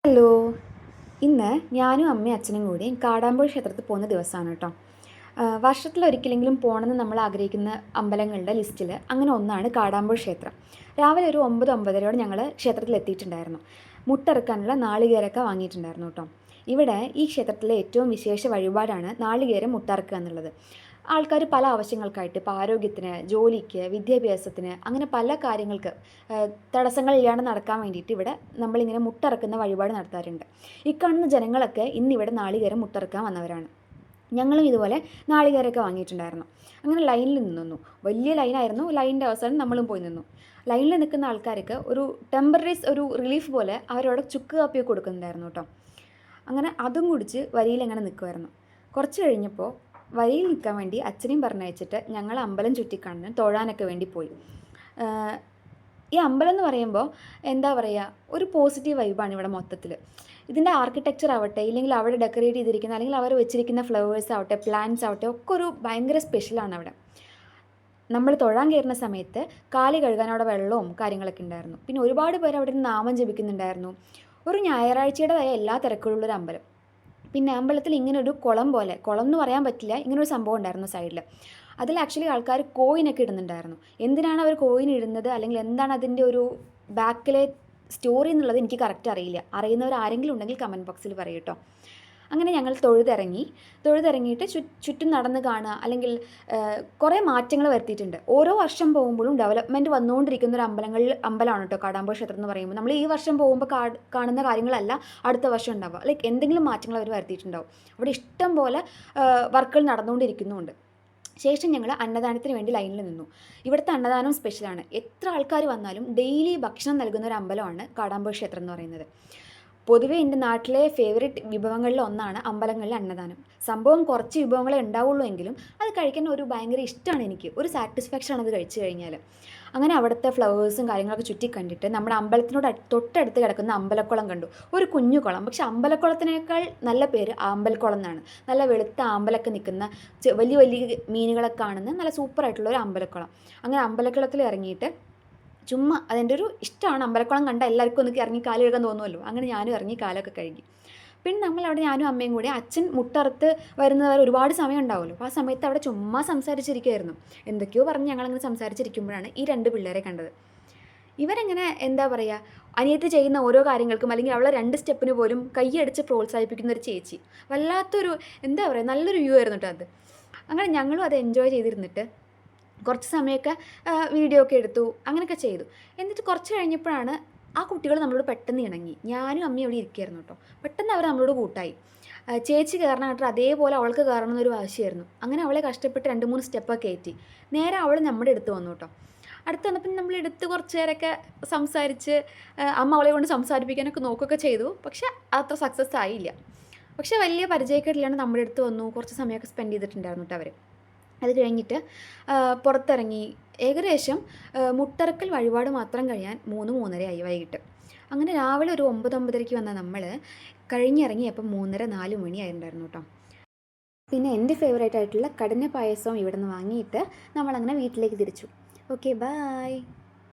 Hello. ഇന്ന് ഞാനും അമ്മയും അച്ഛനും കൂടി കാടാമ്പുഴ ക്ഷേത്രത്തിൽ പോകുന്ന ദിവസമാണ് കേട്ടോ. വർഷത്തിലൊരിക്കലെങ്കിലും പോകണമെന്ന് നമ്മൾ ആഗ്രഹിക്കുന്ന അമ്പലങ്ങളുടെ ലിസ്റ്റിൽ അങ്ങനെ ഒന്നാണ് കാടാമ്പുഴ ക്ഷേത്രം. രാവിലെ ഒരു 9-9:30 ഞങ്ങൾ ക്ഷേത്രത്തിൽ എത്തിയിട്ടുണ്ടായിരുന്നു. മുട്ടിറക്കാനുള്ള നാളികേരമൊക്കെ വാങ്ങിയിട്ടുണ്ടായിരുന്നു കേട്ടോ. ഇവിടെ ഈ ക്ഷേത്രത്തിലെ ഏറ്റവും വിശേഷ വഴിപാടാണ് നാളികേരം മുട്ടറക്കുക എന്നുള്ളത്. ആൾക്കാർ പല ആവശ്യങ്ങൾക്കായിട്ട്, ഇപ്പോൾ ആരോഗ്യത്തിന്, ജോലിക്ക്, വിദ്യാഭ്യാസത്തിന്, അങ്ങനെ പല കാര്യങ്ങൾക്ക് തടസ്സങ്ങളില്ലാണ്ട് നടക്കാൻ വേണ്ടിയിട്ട് ഇവിടെ നമ്മളിങ്ങനെ മുട്ടറക്കുന്ന വഴിപാട് നടത്താറുണ്ട്. ഈ കാണുന്ന ജനങ്ങളൊക്കെ ഇന്നിവിടെ നാളികേരം മുട്ടറക്കാൻ വന്നവരാണ്. ഞങ്ങളും ഇതുപോലെ നാളികേരമൊക്കെ വാങ്ങിയിട്ടുണ്ടായിരുന്നു. അങ്ങനെ ലൈനിൽ നിന്നു. വലിയ ലൈനായിരുന്നു. ലൈനിൻ്റെ അവസാനം നമ്മളും പോയി നിന്നു. ലൈനിൽ നിൽക്കുന്ന ആൾക്കാർക്ക് ഒരു ടെമ്പററി ഒരു റിലീഫ് പോലെ അവരവിടെ ചുക്ക് കാപ്പിയൊക്കെ കൊടുക്കുന്നുണ്ടായിരുന്നു കേട്ടോ. അങ്ങനെ അതും കുടിച്ച് വരിയിൽ അങ്ങനെ നിൽക്കുമായിരുന്നു. കുറച്ച് കഴിഞ്ഞപ്പോൾ വരിയിൽ നിൽക്കാൻ വേണ്ടി അച്ഛനെയും പറഞ്ഞയച്ചിട്ട് ഞങ്ങൾ അമ്പലം ചുറ്റിക്കാണാൻ തൊഴാനൊക്കെ വേണ്ടി പോയി. ഈ അമ്പലം എന്ന് പറയുമ്പോൾ എന്താ പറയുക, ഒരു പോസിറ്റീവ് വൈബാണ് ഇവിടെ മൊത്തത്തിൽ. ഇതിൻ്റെ ആർക്കിടെക്ചർ ആവട്ടെ, ഇല്ലെങ്കിൽ അവിടെ ഡെക്കറേറ്റ് ചെയ്തിരിക്കുന്ന, അല്ലെങ്കിൽ അവർ വെച്ചിരിക്കുന്ന ഫ്ലവേഴ്സ് ആവട്ടെ, പ്ലാന്റ്സ് ആവട്ടെ, ഒക്കെ ഒരു ഭയങ്കര സ്പെഷ്യലാണ് അവിടെ. നമ്മൾ തൊഴാൻ കയറുന്ന സമയത്ത് കാല് കഴുകാൻ അവിടെ വെള്ളവും കാര്യങ്ങളൊക്കെ ഉണ്ടായിരുന്നു. പിന്നെ ഒരുപാട് പേര് അവിടെ നിന്ന് നാമം ജപിക്കുന്നുണ്ടായിരുന്നു. ഒരു ഞായറാഴ്ചയുടേതായ എല്ലാ തിരക്കുകളുള്ളൊരു അമ്പലം. പിന്നെ അമ്പലത്തിൽ ഇങ്ങനെ ഒരു കുളം പോലെ, കുളം എന്ന് പറയാൻ പറ്റില്ല, ഇങ്ങനൊരു സംഭവം ഉണ്ടായിരുന്നു സൈഡിൽ. അതിൽ ആക്ച്വലി ആൾക്കാർ കോയിനൊക്കെ ഇടുന്നുണ്ടായിരുന്നു. എന്തിനാണ് അവർ കോയിൻ ഇടുന്നത്, അല്ലെങ്കിൽ എന്താണ് അതിൻ്റെ ഒരു ബാക്കിലെ സ്റ്റോറി എന്നുള്ളത് എനിക്ക് കറക്റ്റ് അറിയില്ല. അറിയുന്നവർ ആരെങ്കിലും ഉണ്ടെങ്കിൽ കമൻറ്റ് ബോക്സിൽ പറയൂ കേട്ടോ. അങ്ങനെ ഞങ്ങൾ തൊഴുതിറങ്ങിയിട്ട് ചുറ്റും നടന്ന് കാണുക, അല്ലെങ്കിൽ കുറേ മാറ്റങ്ങൾ വരുത്തിയിട്ടുണ്ട്. ഓരോ വർഷം പോകുമ്പോഴും ഡെവലപ്മെൻറ്റ് വന്നുകൊണ്ടിരിക്കുന്ന ഒരു അമ്പലമാണ് കേട്ടോ കാടാമ്പുഴ ക്ഷേത്രം എന്ന് പറയുമ്പോൾ. നമ്മൾ ഈ വർഷം പോകുമ്പോൾ കാണുന്ന കാര്യങ്ങളല്ല അടുത്ത വർഷം ഉണ്ടാവുക. ലൈക്ക് എന്തെങ്കിലും മാറ്റങ്ങൾ അവർ വരുത്തിയിട്ടുണ്ടാവും. അവിടെ ഇഷ്ടം പോലെ വർക്കുകൾ നടന്നുകൊണ്ടിരിക്കുന്നുമുണ്ട്. ശേഷം ഞങ്ങൾ അന്നദാനത്തിന് വേണ്ടി ലൈനിൽ നിന്നു. ഇവിടുത്തെ അന്നദാനം സ്പെഷ്യലാണ്. എത്ര ആൾക്കാർ വന്നാലും ഡെയിലി ഭക്ഷണം നൽകുന്ന ഒരു അമ്പലമാണ് കാടാമ്പുഴ ക്ഷേത്രം എന്ന് പറയുന്നത്. പൊതുവേ എൻ്റെ നാട്ടിലെ ഫേവറേറ്റ് വിഭവങ്ങളിൽ ഒന്നാണ് അമ്പലങ്ങളിലെ അന്നദാനം. സംഭവം കുറച്ച് വിഭവങ്ങളെ ഉണ്ടാവുള്ളൂ എങ്കിലും അത് കഴിക്കാൻ ഒരു ഭയങ്കര ഇഷ്ടമാണ് എനിക്ക്. ഒരു സാറ്റിസ്ഫാക്ഷനാണ് അത് കഴിച്ചു കഴിഞ്ഞാൽ. അങ്ങനെ അവിടുത്തെ ഫ്ലവേഴ്സും കാര്യങ്ങളൊക്കെ ചുറ്റി കണ്ടിട്ട് നമ്മുടെ അമ്പലത്തിനോട് തൊട്ടടുത്ത് കിടക്കുന്ന അമ്പലക്കുളം കണ്ടു. ഒരു കുഞ്ഞു കുളം, പക്ഷെ അമ്പലക്കുളത്തിനേക്കാൾ നല്ല പേര് ആമ്പൽക്കുളം എന്നാണ്. നല്ല വെളുത്ത ആമ്പലൊക്കെ നിൽക്കുന്ന, വലിയ വലിയ മീനുകളൊക്കെ കാണുന്ന നല്ല സൂപ്പറായിട്ടുള്ള ഒരു അമ്പലക്കുളം. അങ്ങനെ അമ്പലക്കുളത്തിൽ ഇറങ്ങിയിട്ട് ചുമ്മാ അതെൻ്റെ ഒരു ഇഷ്ടമാണ്. അമ്പലക്കുളം കണ്ട എല്ലാവർക്കും ഒന്ന് ഇറങ്ങി കാല് കഴുകാൻ തോന്നുമല്ലോ. അങ്ങനെ ഞാനും ഇറങ്ങി കാലൊക്കെ കഴുകി. പിന്നെ നമ്മളവിടെ ഞാനും അമ്മയും കൂടി, അച്ഛൻ മുട്ടറുത്ത് വരുന്നവരെ ഒരുപാട് സമയം ഉണ്ടാവുമല്ലോ. അപ്പോൾ ആ സമയത്ത് അവിടെ ചുമ്മാ സംസാരിച്ചിരിക്കുമായിരുന്നു. എന്തൊക്കെയോ പറഞ്ഞ് ഞങ്ങളങ്ങനെ സംസാരിച്ചിരിക്കുമ്പോഴാണ് ഈ 2 പിള്ളേരെ കണ്ടത്. ഇവരെങ്ങനെ എന്താ പറയുക, അനിയത്തി ചെയ്യുന്ന ഓരോ കാര്യങ്ങൾക്കും, അല്ലെങ്കിൽ അവളെ 2 സ്റ്റെപ്പിന് പോലും കൈയടിച്ച് പ്രോത്സാഹിപ്പിക്കുന്ന ഒരു ചേച്ചി. വല്ലാത്തൊരു എന്താ പറയുക, നല്ലൊരു വ്യൂ ആയിരുന്നു കേട്ടോ അത്. അങ്ങനെ ഞങ്ങളും അത് എൻജോയ് ചെയ്തിരുന്നിട്ട് കുറച്ച് സമയമൊക്കെ വീഡിയോ ഒക്കെ എടുത്തു, അങ്ങനെയൊക്കെ ചെയ്തു. എന്നിട്ട് കുറച്ച് കഴിഞ്ഞപ്പോഴാണ് ആ കുട്ടികൾ നമ്മളോട് പെട്ടെന്ന് ഇണങ്ങി. ഞാനും അമ്മയും അവിടെ ഇരിക്കുകയായിരുന്നു കേട്ടോ. പെട്ടെന്ന് അവർ നമ്മളോട് കൂട്ടായി. ചേച്ചി കയറണമായിട്ട് അതേപോലെ അവൾക്ക് കയറണം എന്നൊരു വാശിയായിരുന്നു. അങ്ങനെ അവളെ കഷ്ടപ്പെട്ട് 2-3 സ്റ്റെപ്പൊക്കെ കയറ്റി. നേരെ അവൾ നമ്മുടെ അടുത്ത് വന്നു കേട്ടോ. അടുത്ത് വന്നപ്പോൾ നമ്മളെടുത്ത് കുറച്ച് നേരമൊക്കെ സംസാരിച്ച്, അമ്മ അവളെ കൊണ്ട് സംസാരിപ്പിക്കാനൊക്കെ നോക്കുകയൊക്കെ ചെയ്തു. പക്ഷെ അത്ര സക്സസ് ആയില്ല. പക്ഷെ വലിയ പരിചയക്കേടില്ലാണ്ട് നമ്മുടെ അടുത്ത് വന്നു. കുറച്ച് സമയമൊക്കെ സ്പെൻഡ് ചെയ്തിട്ടുണ്ടായിരുന്നു കേട്ടോ അവർ. അത് കഴിഞ്ഞിട്ട് പുറത്തിറങ്ങി. ഏകദേശം മുട്ടറക്കൽ വഴിപാട് മാത്രം കഴിയാൻ 3-3:30 ആയി വൈകിട്ട്. അങ്ങനെ രാവിലെ ഒരു 9-9:30 വന്ന നമ്മൾ കഴിഞ്ഞിറങ്ങിയപ്പോൾ 3:30-4 മണിയായിട്ടുണ്ടായിരുന്നു കേട്ടോ. പിന്നെ എൻ്റെ ഫേവറേറ്റ് ആയിട്ടുള്ള കടല പായസവും ഇവിടെ നിന്ന് വാങ്ങിയിട്ട് നമ്മളങ്ങനെ വീട്ടിലേക്ക് തിരിച്ചു. Okay, by.